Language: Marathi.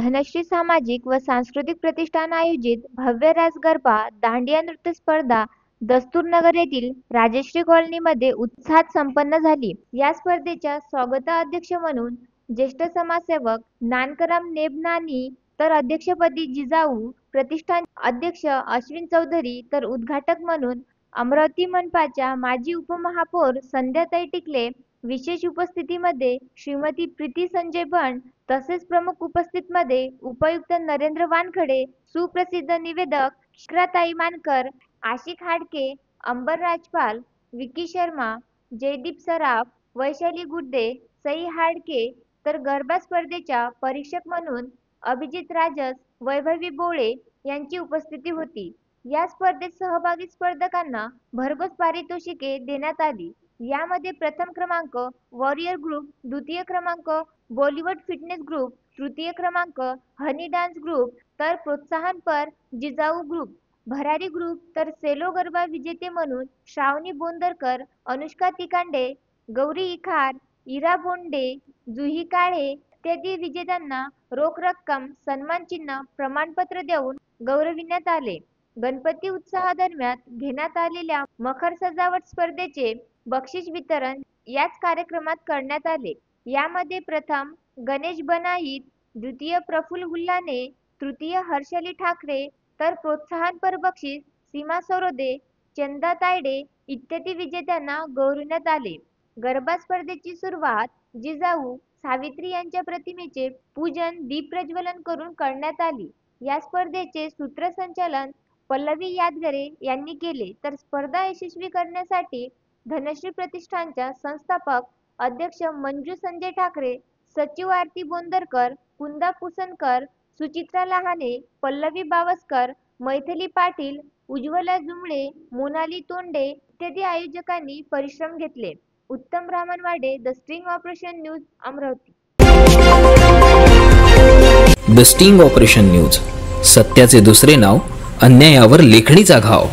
धनश्री सामाजिक व सांस्कृतिक प्रतिष्ठान आयोजित भव्य रास गरबा दांडिया नृत्य स्पर्धा दस्तूरनगर येथील राजश्री कॉलनीमध्ये उत्साहात संपन्न झाली। या स्पर्धेच्या स्वागताध्यक्ष म्हणून ज्येष्ठ समाजसेवक नानकराम नेबनानी तर अध्यक्षपदी जिजाऊ प्रतिष्ठान अध्यक्ष अश्विन चौधरी तर उद्घाटक म्हणून अमरावती मनपाच्या माजी उपमहापौर संध्याताई टिकले विशेष उपस्थितीमध्ये श्रीमती प्रीती संजय बंड तसेच प्रमुख उपस्थितीमध्ये उपायुक्त नरेंद्र वानखडे, सुप्रसिद्ध निवेदक शिखराताई मानकर, आशिक हाडके, अंबर राजपाल, विकी शर्मा, जयदीप सराफ, वैशाली गुड्डे, सई हाडके तर गरबा स्पर्धेच्या परीक्षक म्हणून अभिजित राजस, वैभवी बोळे यांची उपस्थिती होती। या स्पर्धेत सहभागी स्पर्धकांना भरघोस पारितोषिके देण्यात आली। यामध्ये प्रथम क्रमांक वॉरियर ग्रुप, द्वितीय क्रमांक बॉलिवूड फिटनेस ग्रुप, तृतीय क्रमांक हनी डान्स ग्रुप तर प्रोत्साहनपर जिजाऊ ग्रुप, भरारी ग्रुप तर सेलो गरबा विजेते म्हणून श्रावणी बोंदरकर, अनुष्का तिकांडे, गौरी इखार, इरा बोंडे, जुही काळे इत्यादी विजेत्यांना रोख रक्कम, सन्मान चिन्ह, प्रमाणपत्र देऊन गौरविण्यात आले। गणपती उत्सवादरम्यान घेण्यात आलेल्या मखर सजावट स्पर्धेचे बक्षीस वितरण याच कार्यक्रमात करण्यात आले। यामध्ये प्रथम गणेश बनाईत, द्वितीय प्रफुल्ल हुल्लाने, तृतीय हर्षली ठाकरे तर प्रोत्साहनपर बक्षीस सीमा सरोदे, चंदा तायडे इत्यादी विजेत्यांना गौरविण्यात आले। गरबा स्पर्धेची सुरुवात जिजाऊ सावित्री यांच्या प्रतिमेचे पूजन, दीप प्रज्वलन करून करण्यात आली। या स्पर्धेचे सूत्रसंचालन पल्लवी यादगरे यांनी केले तर स्पर्धा यशस्वी करण्यासाठी धनश्री प्रतिष्ठानच्या संस्थापक अध्यक्ष मंजू संजय ठाकरे, सचिव आरती बोंदरकर, कुंदा पुसनकर, सुचित्रा लहाने, पल्लवी बावस्कर, मैथिली पाटील, उज्ज्वला जुमळे, मोनाली तोंडे इत्यादी आयोजकांनी परिश्रम घेतले। Uttam Ramnawade, the sting operation news, Amravati. The sting operation news, सत्याचे दुसरे नाव, अन्यायावर लेखणीचा घाव।